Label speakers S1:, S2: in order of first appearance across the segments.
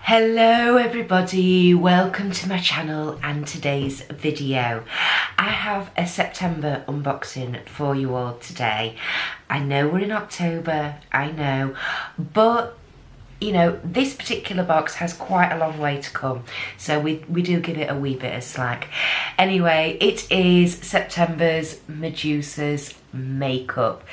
S1: Hello everybody, welcome to my channel and today's video. I have a September unboxing for you all today. I know we're in October, I know, but you know, this particular box has quite a long way to come, so we do give it a wee bit of slack. Anyway, it is September's Medusa's makeup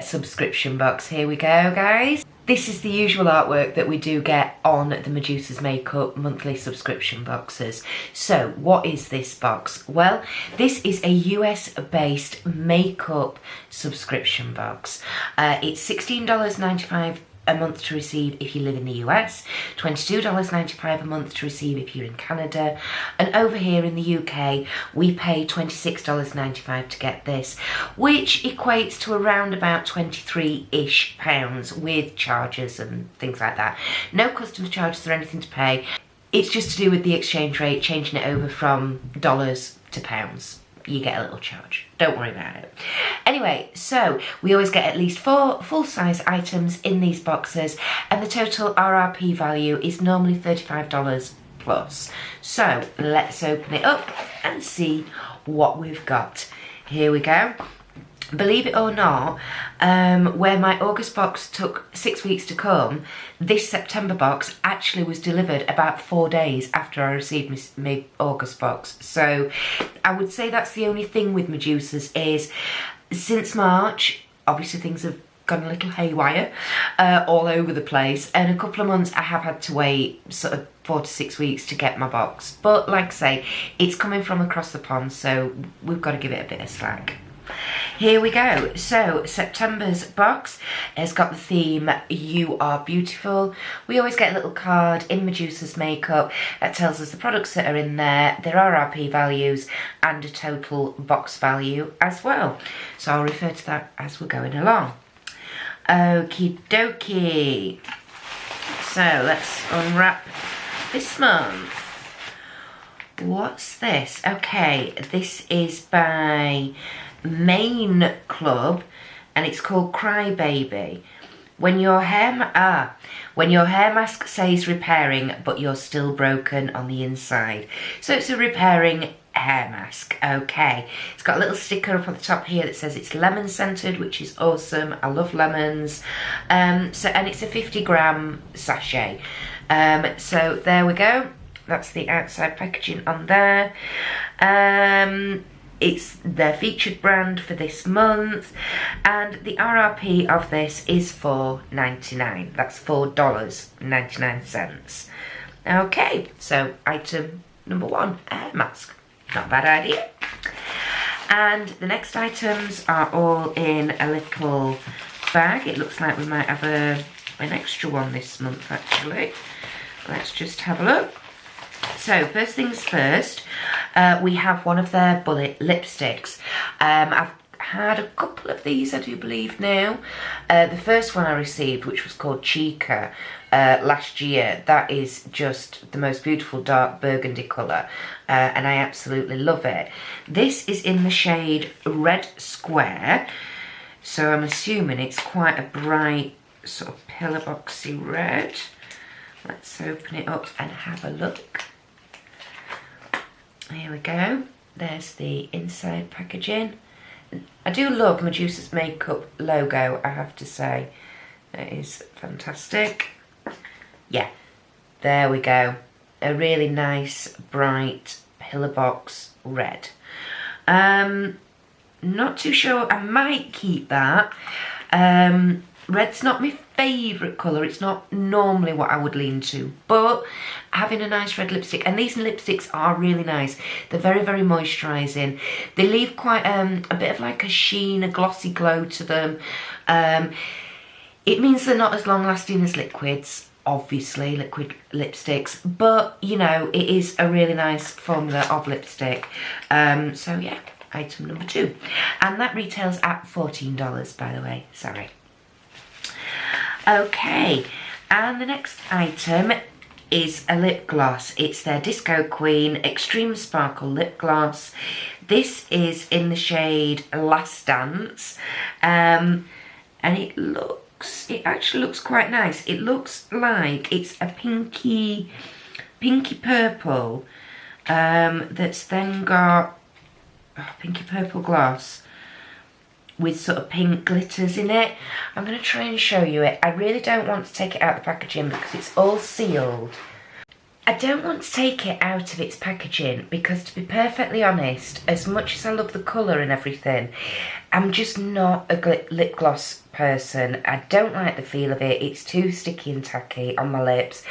S1: subscription box. Here we go, guys. This is the usual artwork that we do get on the Medusa's Makeup monthly subscription boxes. So what is this box? Well, this is a US-based makeup subscription box. It's $16.95 a month to receive if you live in the US, $22.95 a month to receive if you're in Canada, and over here in the UK we pay $26.95 to get this, which equates to around about 23-ish pounds with charges and things like that. No customs charges or anything to pay. It's just to do with the exchange rate, changing it over from dollars to pounds. You get a little charge. Don't worry about it. Anyway, so we always get at least 4 full-size items in these boxes, and the total RRP value is normally $35 plus. So let's open it up and see what we've got. Here we go. Believe it or not, where my August box took 6 weeks to come, this September box actually was delivered about 4 days after I received my August box. So I would say that's the only thing with Medusa's is since March, obviously things have gone a little haywire all over the place, and a couple of months I have had to wait sort of 4 to 6 weeks to get my box. But like I say, it's coming from across the pond, so we've got to give it a bit of slack. Here we go. So September's box has got the theme "You Are Beautiful." We always get a little card in Medusa's Makeup that tells us the products that are in there, their RRP values, and a total box value as well. So I'll refer to that as we're going along. Okie dokie. So let's unwrap this month. What's this? Okay, this is by Main Club and it's called Cry Baby. When your hair mask says repairing but you're still broken on the inside. So it's a repairing hair mask. Okay, it's got a little sticker up on the top here that says it's lemon scented, which is awesome. I love lemons. And it's a 50-gram sachet. So there we go. That's the outside packaging on there. It's their featured brand for this month, and the RRP of this is $4.99. That's $4.99. Okay, so item number 1, a hair mask. Not a bad idea. And the next items are all in a little bag. It looks like we might have an extra one this month actually. Let's just have a look. So first things first, we have one of their bullet lipsticks. I've had a couple of these, I do believe now. The first one I received, which was called Chica, last year, that is just the most beautiful dark burgundy colour, and I absolutely love it. This is in the shade Red Square, so I'm assuming it's quite a bright sort of pillar boxy red. Let's open it up and have a look. Here we go. There's the inside packaging. I do love Medusa's Makeup logo, I have to say. It is fantastic. Yeah, there we go. A really nice, bright pillar box red. Not too sure. I might keep that. Red's not my favourite colour. It's not normally what I would lean to, but having a nice red lipstick, and these lipsticks are really nice. They're very, very moisturising. They leave quite a bit of like a sheen, a glossy glow to them. It means they're not as long lasting as liquids, obviously, liquid lipsticks, but you know, it is a really nice formula of lipstick. So yeah, item number 2. And that retails at $14, by the way, sorry. Okay, and the next item is a lip gloss. It's their Disco Queen Extreme Sparkle Lip Gloss. This is in the shade Last Dance, and it looks actually looks quite nice. It looks like it's a pinky purple that's then got pinky purple gloss with sort of pink glitters in it. I'm going to try and show you it. I really don't want to take it out of the packaging because it's all sealed. I don't want to take it out of its packaging because, to be perfectly honest, as much as I love the colour and everything, I'm just not a lip gloss person. I don't like the feel of it. It's too sticky and tacky on my lips.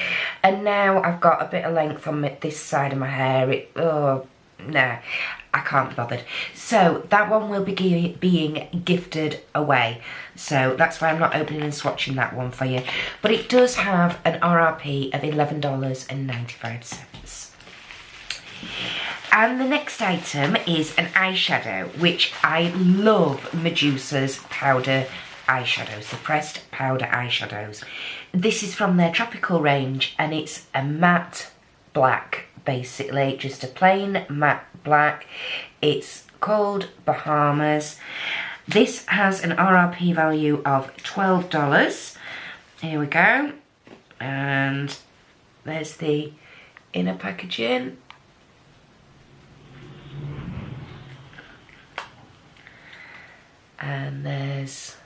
S1: And now I've got a bit of length on this side of my hair. Oh, nah, I can't be bothered. So that one will be being gifted away. So that's why I'm not opening and swatching that one for you. But it does have an RRP of $11.95. And the next item is an eyeshadow, which I love Medusa's powder eyeshadows, the pressed powder eyeshadows. This is from their tropical range and it's a matte black, basically, just a plain matte black. It's called Bahamas. This has an RRP value of $12. Here we go. And there's the inner packaging. And there's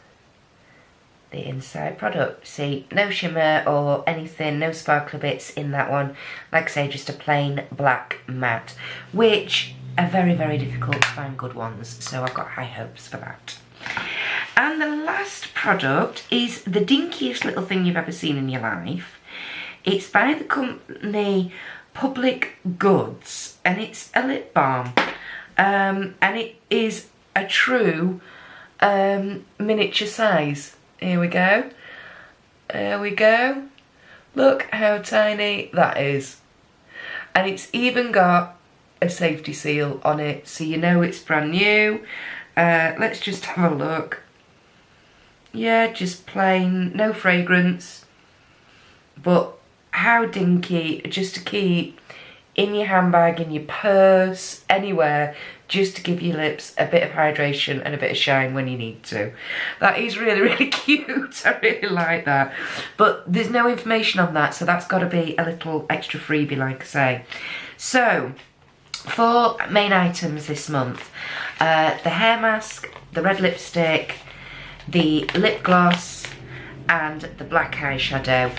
S1: the inside product. See, no shimmer or anything, no sparkly bits in that one. Like I say, just a plain black matte, which are very, very difficult to find good ones, so I've got high hopes for that. And the last product is the dinkiest little thing you've ever seen in your life. It's by the company Public Goods, and it's a lip balm. And it is a true miniature size. Here we go. There we go. Look how tiny that is. And it's even got a safety seal on it, so you know it's brand new. Let's just have a look. Yeah, just plain, no fragrance. But how dinky, just to keep in your handbag, in your purse, anywhere, just to give your lips a bit of hydration and a bit of shine when you need to. That is really, really cute. I really like that. But there's no information on that, so that's got to be a little extra freebie, like I say. So, 4 main items this month. The hair mask, the red lipstick, the lip gloss, and the black eyeshadow.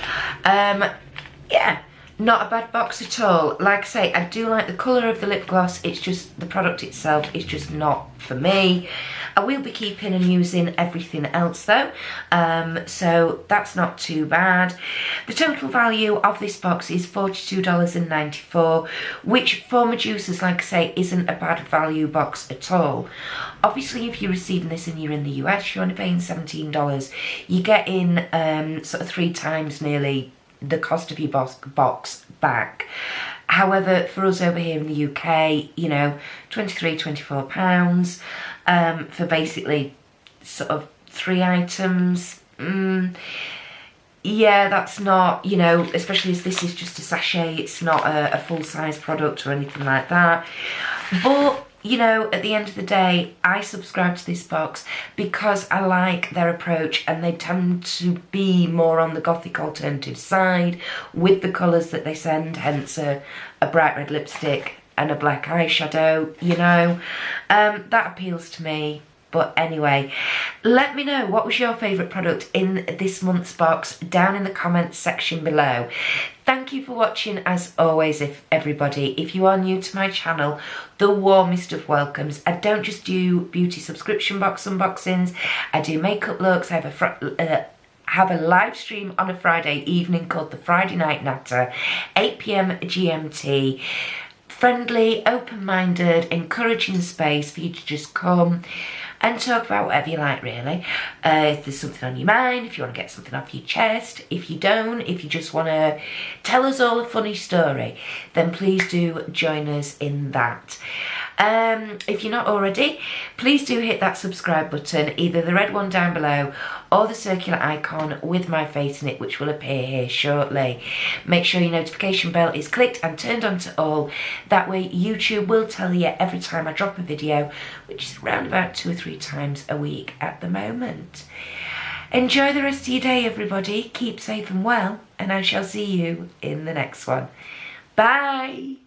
S1: Yeah, not a bad box at all. Like I say, I do like the colour of the lip gloss. It's just the product itself is just not for me. I will be keeping and using everything else though, so that's not too bad. The total value of this box is $42.94, which for Medusa's, like I say, isn't a bad value box at all. Obviously, if you're receiving this and you're in the US, you're only paying $17. You get in sort of 3 times nearly the cost of your box back. However, for us over here in the UK, you know, £23–24 for basically sort of 3 items. Yeah, that's not, you know, especially as this is just a sachet, it's not a full-size product or anything like that. But, you know, at the end of the day, I subscribe to this box because I like their approach, and they tend to be more on the Gothic alternative side with the colours that they send, hence a bright red lipstick and a black eyeshadow, you know. That appeals to me. But anyway, let me know what was your favourite product in this month's box down in the comments section below. Thank you for watching as always, everybody. If you are new to my channel, the warmest of welcomes. I don't just do beauty subscription box unboxings, I do makeup looks. I have a live stream on a Friday evening called the Friday Night Natter, 8 PM GMT. Friendly, open-minded, encouraging space for you to just come and talk about whatever you like, really. If there's something on your mind, if you want to get something off your chest, if you don't, if you just want to tell us all a funny story, then please do join us in that. If you're not already, please do hit that subscribe button, either the red one down below or the circular icon with my face in it, which will appear here shortly. Make sure your notification bell is clicked and turned on to all. That way YouTube will tell you every time I drop a video, which is around about 2 or 3 times a week at the moment. Enjoy the rest of your day, everybody. Keep safe and well, and I shall see you in the next one. Bye.